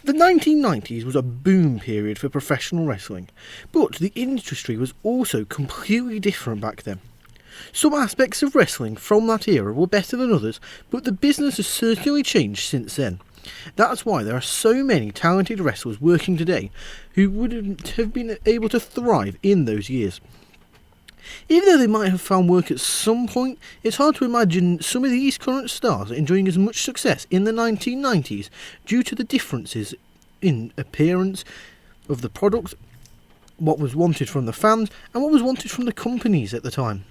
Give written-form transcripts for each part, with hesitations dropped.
The 1990s was a boom period for professional wrestling, but the industry was also completely different back then. Some aspects of wrestling from that era were better than others, but the business has certainly changed since then. That's why there are so many talented wrestlers working today who wouldn't have been able to thrive in those years. Even though they might have found work at some point, it's hard to imagine some of these current stars enjoying as much success in the 1990s due to the differences in appearance of the product, what was wanted from the fans, and what was wanted from the companies at the time.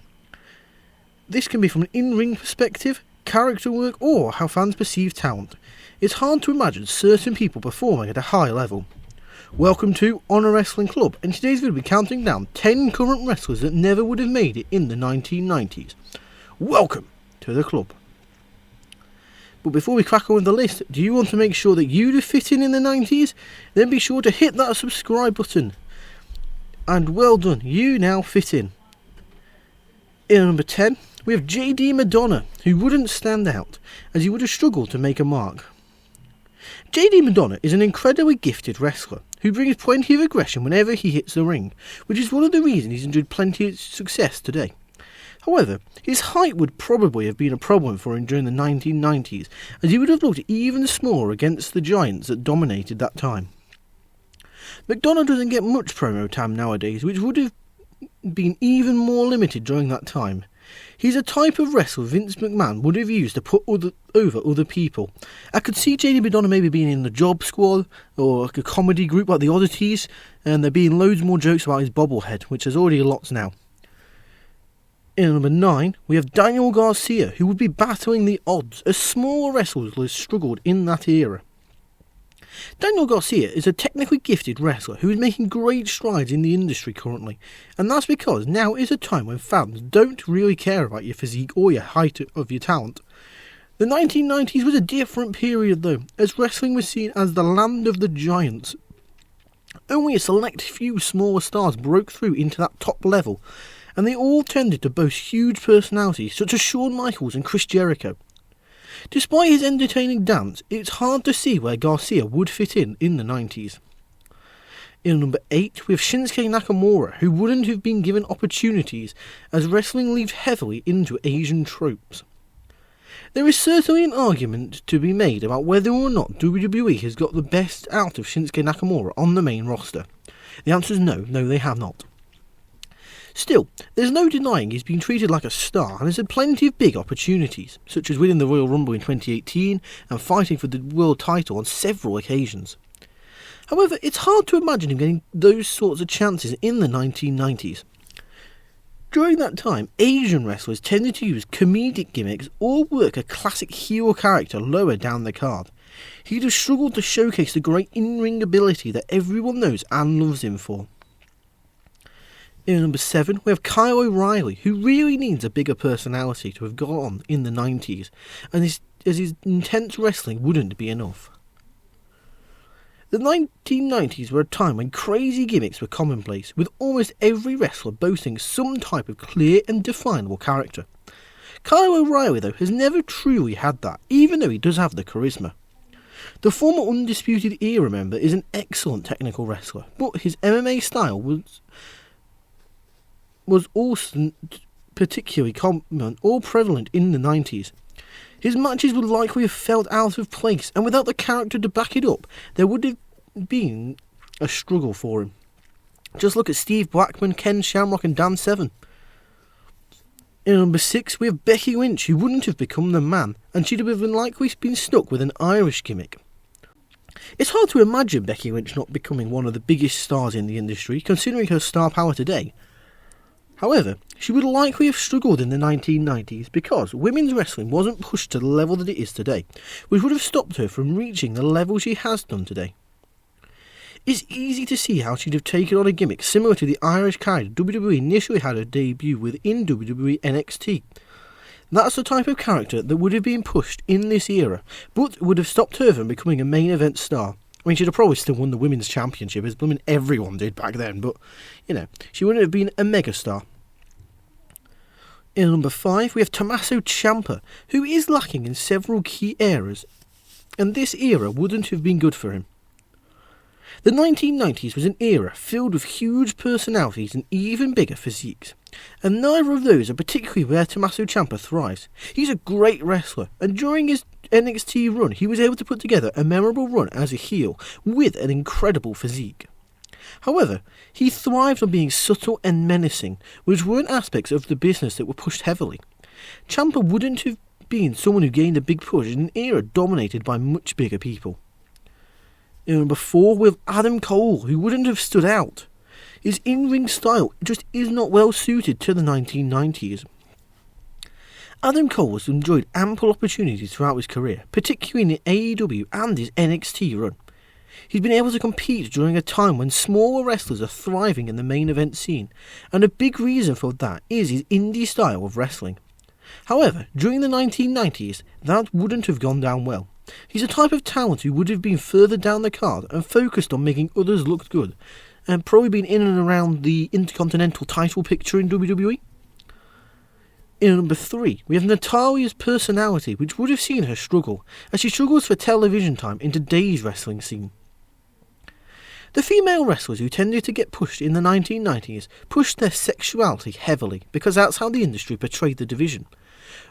This can be from an in-ring perspective, character work, or how fans perceive talent. It's hard to imagine certain people performing at a high level. Welcome to Honor Wrestling Club, and today's video will be counting down 10 current wrestlers that never would have made it in the 1990s. Welcome to the club. But before we crack on with the list, do you want to make sure that you'd have fit in the 90s? Then be sure to hit that subscribe button. And well done, you now fit in. In number 10, we have JD Madonna, who wouldn't stand out, as he would have struggled to make a mark. JD Madonna is an incredibly gifted wrestler who brings plenty of aggression whenever he hits the ring, which is one of the reasons he's enjoyed plenty of success today. However, his height would probably have been a problem for him during the 1990s, as he would have looked even smaller against the giants that dominated that time. Madonna doesn't get much promo time nowadays, which would have been even more limited during that time. He's a type of wrestler Vince McMahon would have used to put over other people. I could see JD Madonna maybe being in the Job Squad or like a comedy group like the Oddities, and there being loads more jokes about his bobblehead, which there's already lots now. In number 9, we have Daniel Garcia, who would be battling the odds as smaller wrestlers struggled in that era. Daniel Garcia is a technically gifted wrestler who is making great strides in the industry currently, and that's because now is a time when fans don't really care about your physique or your height of your talent. The 1990s was a different period though, as wrestling was seen as the land of the giants. Only a select few smaller stars broke through into that top level, and they all tended to boast huge personalities such as Shawn Michaels and Chris Jericho. Despite his entertaining dance, it's hard to see where Garcia would fit in the 90s. In number 8, we have Shinsuke Nakamura, who wouldn't have been given opportunities as wrestling leads heavily into Asian tropes. There is certainly an argument to be made about whether or not WWE has got the best out of Shinsuke Nakamura on the main roster. The answer is no, they have not. Still, there's no denying he's been treated like a star and has had plenty of big opportunities, such as winning the Royal Rumble in 2018 and fighting for the world title on several occasions. However, it's hard to imagine him getting those sorts of chances in the 1990s. During that time, Asian wrestlers tended to use comedic gimmicks or work a classic heel character lower down the card. He'd have struggled to showcase the great in-ring ability that everyone knows and loves him for. In number 7, we have Kyle O'Reilly, who really needs a bigger personality to have got on in the 90s, and his intense wrestling wouldn't be enough. The 1990s were a time when crazy gimmicks were commonplace, with almost every wrestler boasting some type of clear and definable character. Kyle O'Reilly, though, has never truly had that, even though he does have the charisma. The former Undisputed Era member is an excellent technical wrestler, but his MMA style was also particularly common or prevalent in the 90s. His matches would likely have felt out of place, and without the character to back it up, there would have been a struggle for him. Just look at Steve Blackman, Ken Shamrock and Dan Severn. In number 6, we have Becky Lynch, who wouldn't have become the man, and she'd have likely been stuck with an Irish gimmick. It's hard to imagine Becky Lynch not becoming one of the biggest stars in the industry, considering her star power today. However, she would likely have struggled in the 1990s because women's wrestling wasn't pushed to the level that it is today, which would have stopped her from reaching the level she has done today. It's easy to see how she'd have taken on a gimmick similar to the Irish character WWE initially had her debut within WWE NXT. That's the type of character that would have been pushed in this era, but would have stopped her from becoming a main event star. I mean, she'd have probably still won the women's championship, as blooming everyone did back then, but, she wouldn't have been a megastar. In number 5, we have Tomaso Ciampa, who is lacking in several key areas, and this era wouldn't have been good for him. The 1990s was an era filled with huge personalities and even bigger physiques, and neither of those are particularly where Tomaso Ciampa thrives. He's a great wrestler, and during his NXT run he was able to put together a memorable run as a heel with an incredible physique. However, he thrived on being subtle and menacing, which weren't aspects of the business that were pushed heavily. Ciampa wouldn't have been someone who gained a big push in an era dominated by much bigger people. In number 4, we have Adam Cole, who wouldn't have stood out. His in-ring style just is not well suited to the 1990s. Adam Cole has enjoyed ample opportunities throughout his career, particularly in AEW and his NXT run. He's been able to compete during a time when smaller wrestlers are thriving in the main event scene, and a big reason for that is his indie style of wrestling. However, during the 1990s, that wouldn't have gone down well. He's a type of talent who would have been further down the card and focused on making others look good, and probably been in and around the Intercontinental title picture in WWE. In number 3, we have Natalya's personality, which would have seen her struggle, as she struggles for television time in today's wrestling scene. The female wrestlers who tended to get pushed in the 1990s pushed their sexuality heavily, because that's how the industry portrayed the division.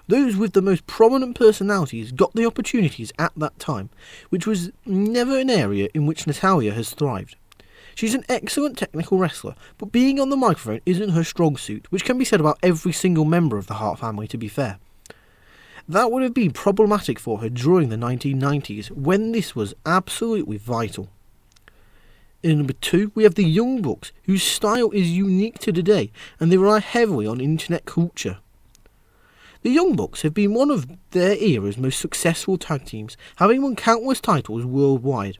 Those with the most prominent personalities got the opportunities at that time, which was never an area in which Natalya has thrived. She's an excellent technical wrestler, but being on the microphone isn't her strong suit, which can be said about every single member of the Hart family, to be fair. That would have been problematic for her during the 1990s, when this was absolutely vital. In number 2, we have the Young Bucks, whose style is unique to today, and they rely heavily on internet culture. The Young Bucks have been one of their era's most successful tag teams, having won countless titles worldwide.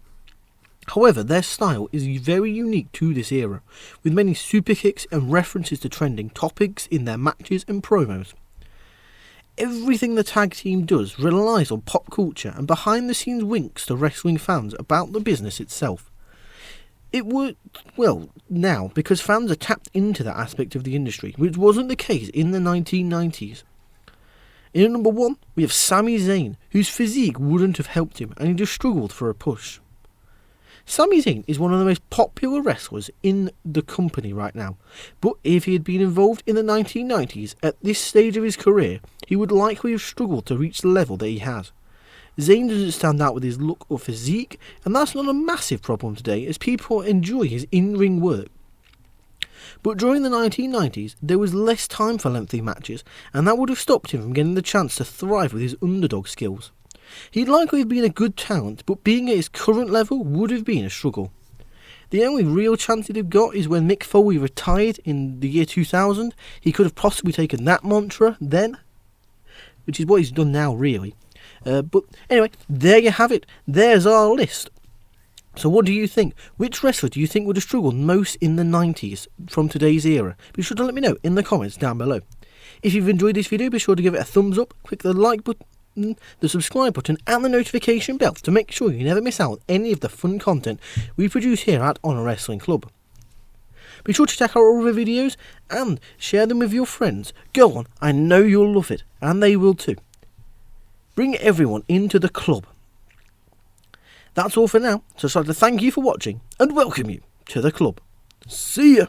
However, their style is very unique to this era, with many super kicks and references to trending topics in their matches and promos. Everything the tag team does relies on pop culture and behind-the-scenes winks to wrestling fans about the business itself. It worked well now because fans are tapped into that aspect of the industry, which wasn't the case in the 1990s. In number 1, we have Sami Zayn, whose physique wouldn't have helped him, and he just struggled for a push. Sami Zayn is one of the most popular wrestlers in the company right now, but if he had been involved in the 1990s at this stage of his career, he would likely have struggled to reach the level that he has. Zayn doesn't stand out with his look or physique, and that's not a massive problem today as people enjoy his in-ring work. But during the 1990s, there was less time for lengthy matches, and that would have stopped him from getting the chance to thrive with his underdog skills. He'd likely have been a good talent, but being at his current level would have been a struggle. The only real chance he'd have got is when Mick Foley retired in the year 2000. He could have possibly taken that mantra then, which is what he's done now, really. But anyway, there you have it. There's our list. So what do you think? Which wrestler do you think would have struggled most in the 90s from today's era? Be sure to let me know in the comments down below. If you've enjoyed this video, be sure to give it a thumbs up, click the like button, the subscribe button and the notification bell to make sure you never miss out on any of the fun content we produce here at Honor Wrestling Club. Be sure to check out our other videos and share them with your friends. Go on, I know you'll love it, and they will too. Bring everyone into the club. That's all for now, so I'd like to thank you for watching and welcome you to the club. See ya!